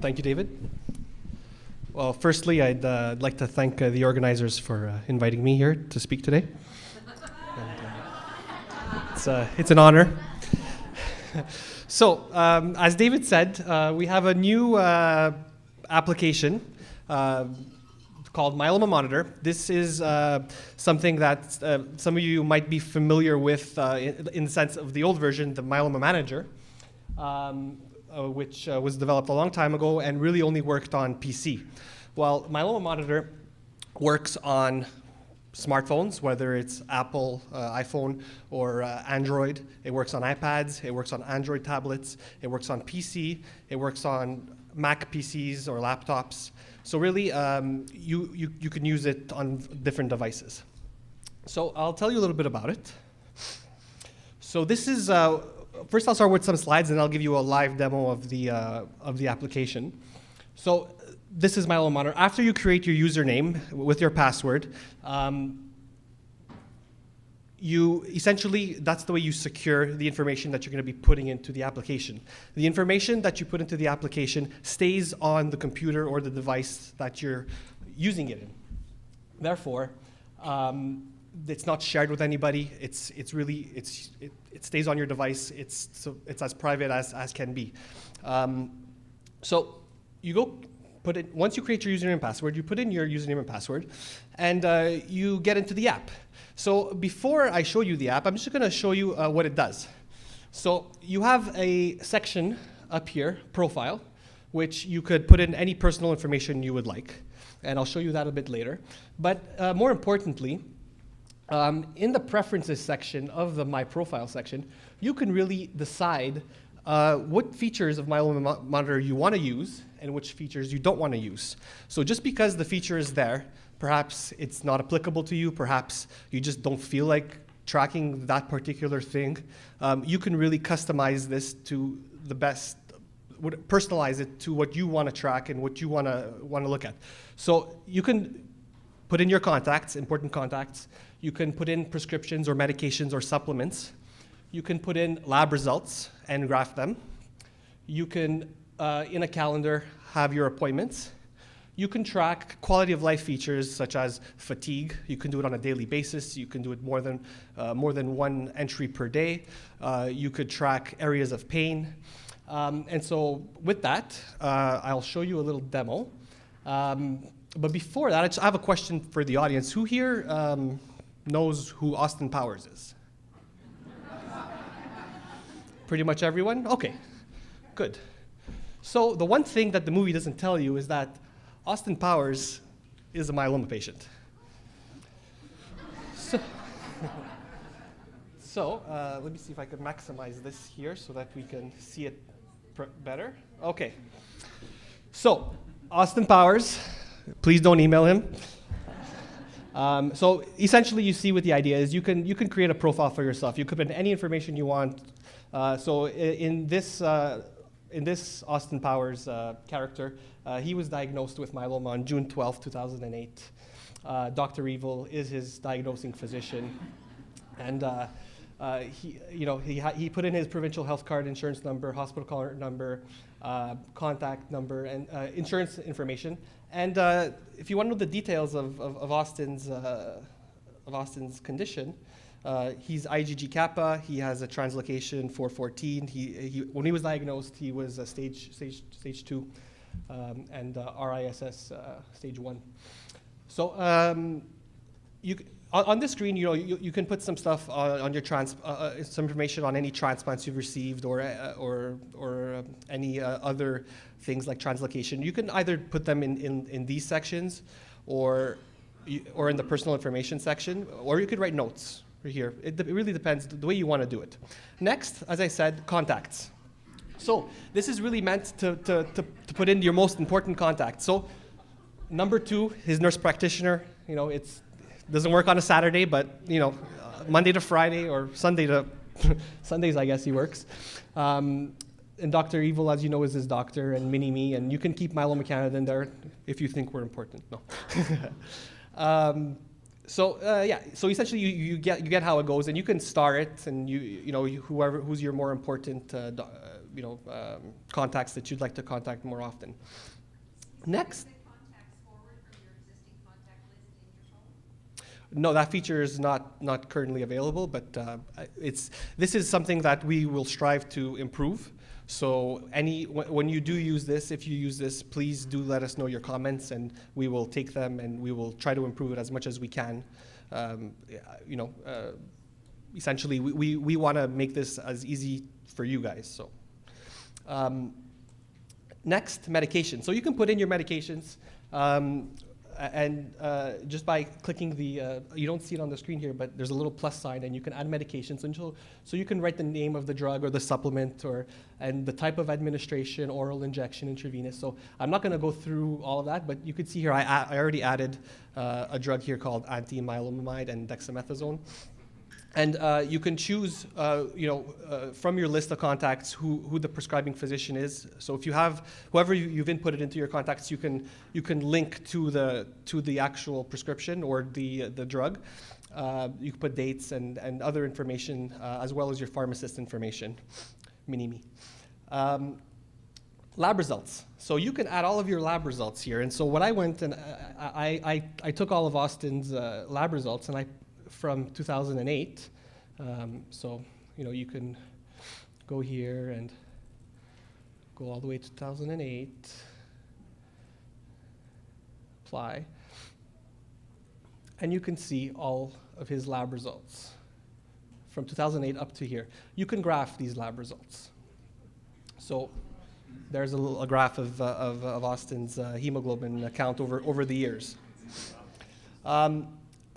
Thank you, David. Well, firstly, I'd like to thank the organizers for inviting me here to speak today. And, it's an honor. So, as David said, we have a new application called Myeloma Monitor. This is something that some of you might be familiar with in the sense of the old version, the Myeloma Manager, which was developed a long time ago and really only worked on PC. Well, Myeloma Monitor works on smartphones, whether it's Apple, iPhone, or Android. It works on iPads, it works on Android tablets, it works on PC, it works on Mac PCs or laptops. So really, you can use it on different devices. So I'll tell you a little bit about it. So this is, first I'll start with some slides and I'll give you a live demo of the application. So this is Myeloma Monitor. After you create your username with your password, that's the way you secure the information that you're going to be putting into the application. The information that you put into the application stays on the computer or the device that you're using it in. Therefore, it's not shared with anybody. It stays on your device. It's as private as can be. So you go. Once you create your username and password, you put in your username and password, and you get into the app. So before I show you the app, I'm just going to show you what it does. So you have a section up here, Profile, which you could put in any personal information you would like, and I'll show you that a bit later. But more importantly, in the Preferences section of the My Profile section, you can really decide what features of Myeloma Monitor you want to use and which features you don't want to use. So just because the feature is there, perhaps it's not applicable to you, perhaps you just don't feel like tracking that particular thing, you can really customize this to the best, personalize it to what you want to track and what you want to look at. So you can put in your contacts, important contacts. You can put in prescriptions or medications or supplements. You can put in lab results and graph them. You can, in a calendar, have your appointments. You can track quality of life features such as fatigue. You can do it on a daily basis. You can do it more than one entry per day. You could track areas of pain. And so with that, I'll show you a little demo. But before that, I have a question for the audience. Who here knows who Austin Powers is? Pretty much everyone? Okay, good. So the one thing that the movie doesn't tell you is that Austin Powers is a myeloma patient. So let me see if I can maximize this here so that we can see it better. Okay. So Austin Powers, please don't email him. So essentially, you see what the idea is. You can create a profile for yourself. You could put any information you want. So in this Austin Powers character, he was diagnosed with myeloma on June 12, 2008. Dr. Evil is his diagnosing physician, and he put in his provincial health card insurance number, hospital card number, contact number, and insurance information. And if you want to know the details of Austin's condition, he's IgG kappa. He has a translocation 414. When he was diagnosed, he was stage 2, and RISS stage 1. So on this screen, you can put some stuff on your some information on any transplants you've received or any other things like translocation. You can either put them in these sections or in the personal information section, or you could write notes right here. It really depends the way you want to do it. Next, as I said, contacts. So this is really meant to put in your most important contacts. So number 2, his nurse practitioner. It doesn't work on a Saturday, but Monday to Friday or Sunday to Sundays, I guess he works. And Dr. Evil, as you know, is his doctor, and Mini-Me, and you can keep Myeloma Canada in there if you think we're important. No. Yeah, so essentially you get how it goes, and you can star it, and who's your more important contacts that you'd like to contact more often. Next. No, that feature is not currently available, but this is something that we will strive to improve. So when you do use this, if you use this, please do let us know your comments, and we will take them and we will try to improve it as much as we can. Essentially, we want to make this as easy for you guys. So. Next, medication. So you can put in your medications. And just by clicking you don't see it on the screen here, but there's a little plus sign, and you can add medications. So you can write the name of the drug or the supplement, and the type of administration, oral, injection, intravenous. So I'm not going to go through all of that, but you could see here I already added a drug here called anti-myelomamide and dexamethasone. And you can choose, from your list of contacts who the prescribing physician is. So if you have whoever you've inputted into your contacts, you can link to the actual prescription or the drug. You can put dates and other information as well as your pharmacist information, mini-me. Lab results. So you can add all of your lab results here. And so what I went and I took all of Austin's lab results and from 2008. So, you can go here and go all the way to 2008, apply, and you can see all of his lab results from 2008 up to here. You can graph these lab results. So there's a graph of Austin's hemoglobin count over the years.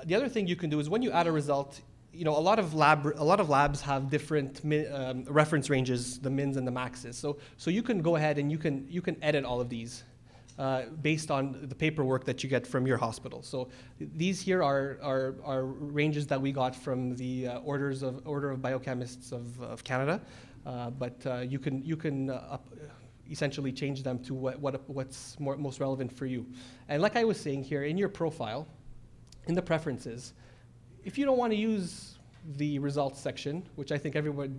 The other thing you can do is when you add a result, a lot of labs have different reference ranges, the mins and the maxes. So you can go ahead and you can edit all of these based on the paperwork that you get from your hospital. So these here are ranges that we got from the Order of Biochemists of Canada, but you can essentially change them to what's most relevant for you. And like I was saying here, in your profile, in the preferences, if you don't want to use the results section, which I think everyone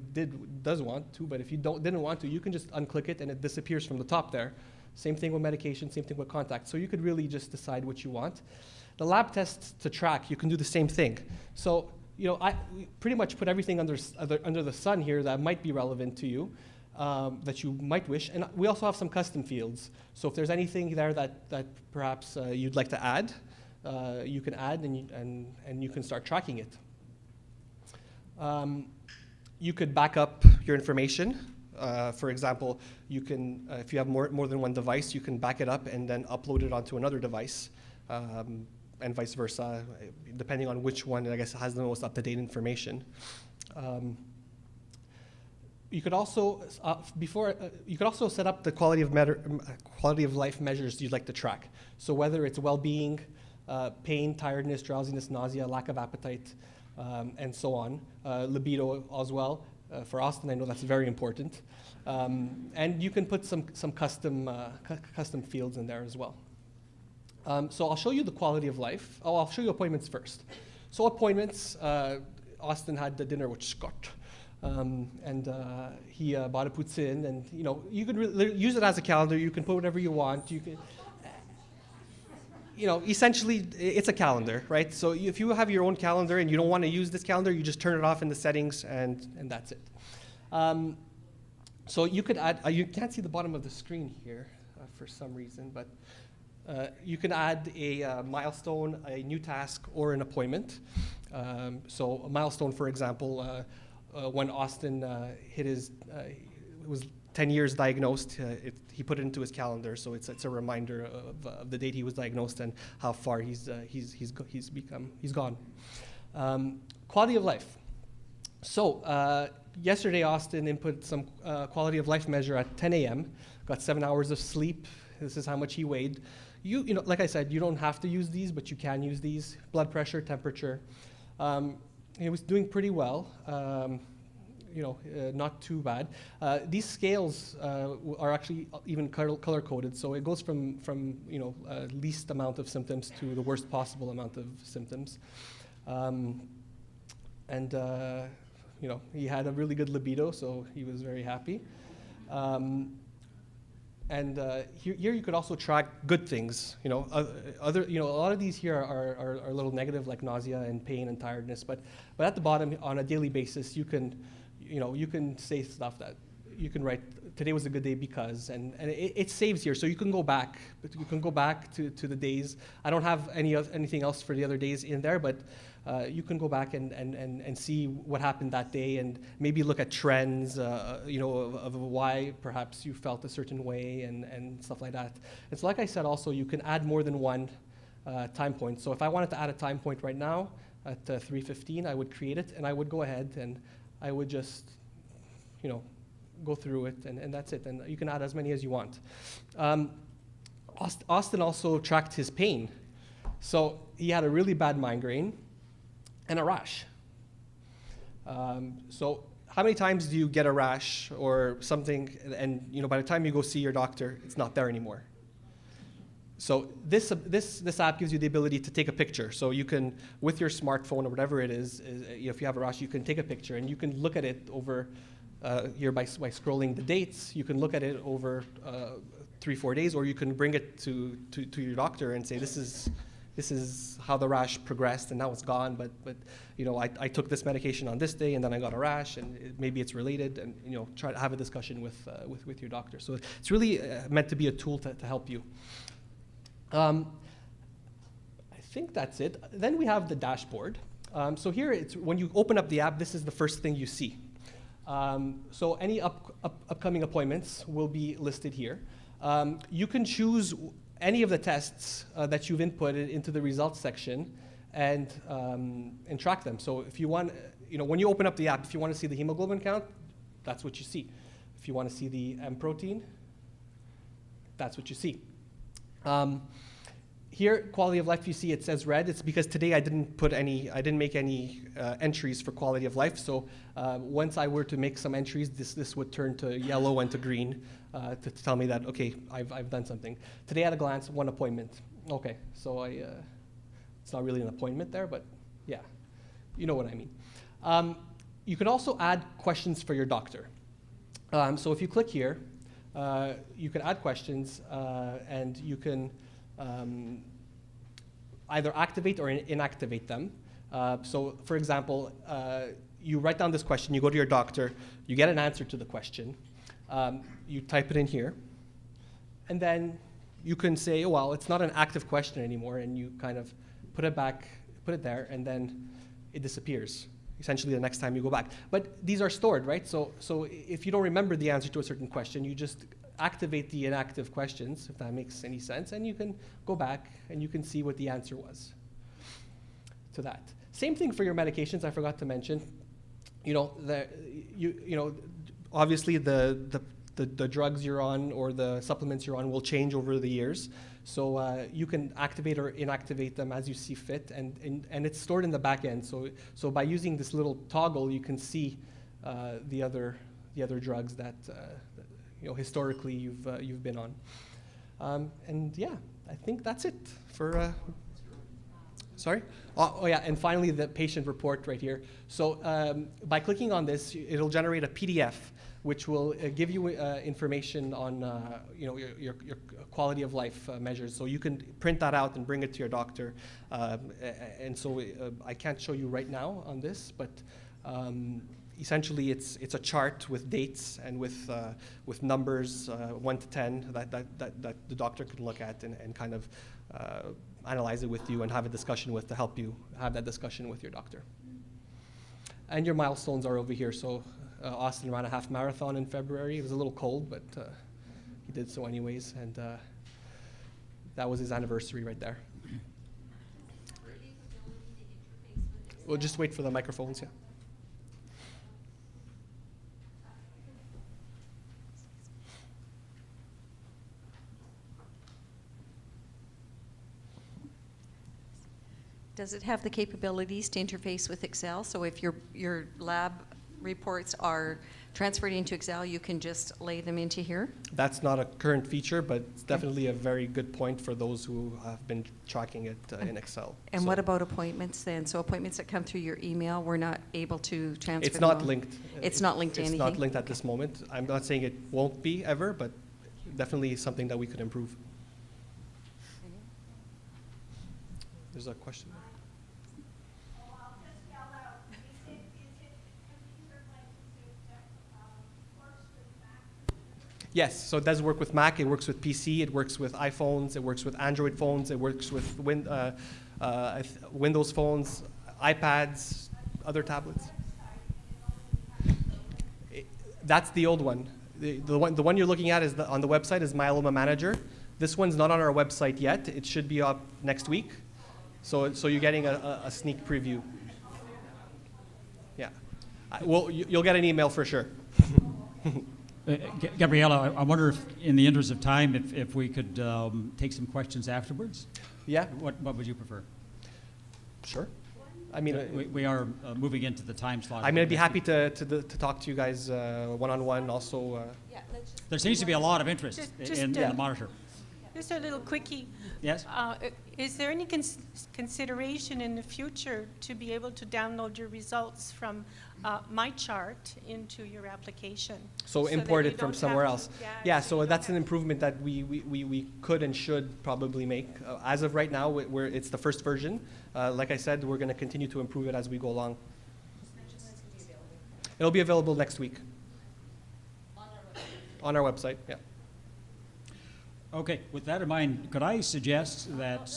does want to, but if you didn't want to, you can just unclick it and it disappears from the top there. Same thing with medication, same thing with contacts. So you could really just decide what you want. The lab tests to track, you can do the same thing. So I pretty much put everything under the sun here that might be relevant to you, that you might wish. And we also have some custom fields. So if there's anything there that perhaps you'd like to add, you can add and you can start tracking it. You could back up your information. For example, you can, if you have more than one device, you can back it up and then upload it onto another device, and vice versa, depending on which one, I guess, has the most up-to-date information. You could also set up the quality of life measures you'd like to track. So whether it's well-being, pain, tiredness, drowsiness, nausea, lack of appetite, and so on. Libido as well. For Austin, I know that's very important. And you can put some custom fields in there as well. So I'll show you the quality of life. I'll show you appointments first. So appointments, Austin had the dinner with Scott. And he bought a poutine, and you can use it as a calendar. You can put whatever you want. You can, essentially it's a calendar, right? So if you have your own calendar and you don't want to use this calendar, you just turn it off in the settings, and that's it. So you could add. You can't see the bottom of the screen here for some reason, but you can add a milestone, a new task, or an appointment. So a milestone, for example. When Austin was 10 years diagnosed, he put it into his calendar, so it's a reminder of the date he was diagnosed and how far he's gone. Quality of life. So yesterday, Austin input some quality of life measure at 10 a.m. Got 7 hours of sleep. This is how much he weighed. Like I said, you don't have to use these, but you can use these. Blood pressure, temperature. He was doing pretty well. not too bad. These scales are actually even color coded, so it goes from least amount of symptoms to the worst possible amount of symptoms. He had a really good libido, so he was very happy. Here you could also track good things. A lot of these here are a little negative, like nausea and pain and tiredness. But at the bottom, on a daily basis, you can say stuff that you can write. Today was a good day because, and it saves here, so you can go back. But you can go back to the days. I don't have anything else for the other days in there, but you can go back and see what happened that day, and maybe look at trends, of why perhaps you felt a certain way and stuff like that. And so, like I said, also you can add more than one time point. So if I wanted to add a time point right now at 3:15, I would create it, and I would go ahead and I would just, go through it, and that's it. And you can add as many as you want. Austin also tracked his pain. So he had a really bad migraine and a rash. So how many times do you get a rash or something, and by the time you go see your doctor, it's not there anymore? So this app gives you the ability to take a picture. So you can, with your smartphone or whatever it is, if you have a rash, you can take a picture, and you can look at it over here by scrolling the dates. You can look at it over 3-4 days, or you can bring it to your doctor and say, this is how the rash progressed, and now it's gone. But I took this medication on this day, and then I got a rash, and maybe it's related, and try to have a discussion with your doctor. So it's really meant to be a tool to help you. I think that's it. Then we have the dashboard. So here, it's when you open up the app, this is the first thing you see. So any upcoming appointments will be listed here. You can choose any of the tests that you've inputted into the results section and track them. So if you want, when you open up the app, if you want to see the hemoglobin count, that's what you see. If you want to see the M protein, that's what you see. Here, quality of life, you see it says red. It's because today I didn't make any entries for quality of life. So once I were to make some entries, this would turn to yellow and to green to tell me that, okay, I've done something. Today at a glance, 1 appointment. Okay, so it's not really an appointment there, but yeah, you know what I mean. You can also add questions for your doctor. So if you click here, you can add questions, and you can either activate or inactivate them. So for example, you write down this question, you go to your doctor, you get an answer to the question, you type it in here, and then you can say, oh, well, it's not an active question anymore, and you kind of put it there, and then it disappears, essentially the next time you go back. But these are stored, right? So if you don't remember the answer to a certain question, you just activate the inactive questions, if that makes any sense, and you can go back and you can see what the answer was to that. Same thing for your medications, I forgot to mention. Obviously the drugs you're on or the supplements you're on will change over the years. So you can activate or inactivate them as you see fit, and it's stored in the back end. So by using this little toggle, you can see the other drugs that historically you've been on. And yeah, I think that's it for. Sorry? Oh yeah, and finally the patient report right here. So by clicking on this, it'll generate a PDF which will give you information on your quality of life measures. So you can print that out and bring it to your doctor. And so I can't show you right now on this, but essentially it's a chart with dates and with numbers 1 to 10 that the doctor can look at and kind of analyze it with you and have a discussion to help you have that discussion with your doctor. And your milestones are over here. So Austin ran a half marathon in February. It was a little cold, but he did so anyways, and that was his anniversary right there. We'll just wait for the microphones, yeah. Does it have the capabilities to interface with Excel? So if your lab reports are transferred into Excel, you can just lay them into here? That's not a current feature, but it's definitely a very good point for those who have been tracking it in Excel. And So what about appointments then? So appointments that come through your email, we're not able to transfer it's them not on? linked. It's not linked to It's anything? not linked at this moment. I'm not saying it won't be ever, but definitely something that we could improve. There's a question. Yes, so it does work with Mac, it works with PC, it works with iPhones, it works with Android phones, it works with Windows phones, iPads, other tablets. That's the old one. The one you're looking at is on the website is Myeloma Manager. This one's not on our website yet. It should be up next week. So you're getting a sneak preview. Yeah. Well, you'll get an email for sure. Gabriele, I wonder if, in the interest of time, if we could take some questions afterwards? Yeah, What would you prefer? sure. I mean, We are moving into the time slot. I'm going to be happy to talk to you guys one-on-one also. There seems to be a lot of interest Just, in yeah. the monitor. Just a little quickie. Yes? Is there any consideration in the future to be able to download your results from my chart into your application? So that import you it from don't somewhere have else. to- Yeah, so so you that's don't an have- improvement that we could and should probably make. As of right now, it's the first version. Like I said, we're going to continue to improve it as we go along. It'll be available next week. On our website, yeah. Okay, with that in mind, could I suggest that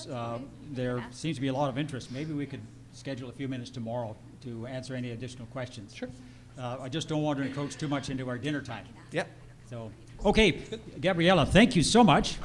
there seems to be a lot of interest? Maybe we could schedule a few minutes tomorrow to answer any additional questions. Sure. I just don't want to encroach too much into our dinner time. Yeah. So, okay, Gabriele, thank you so much.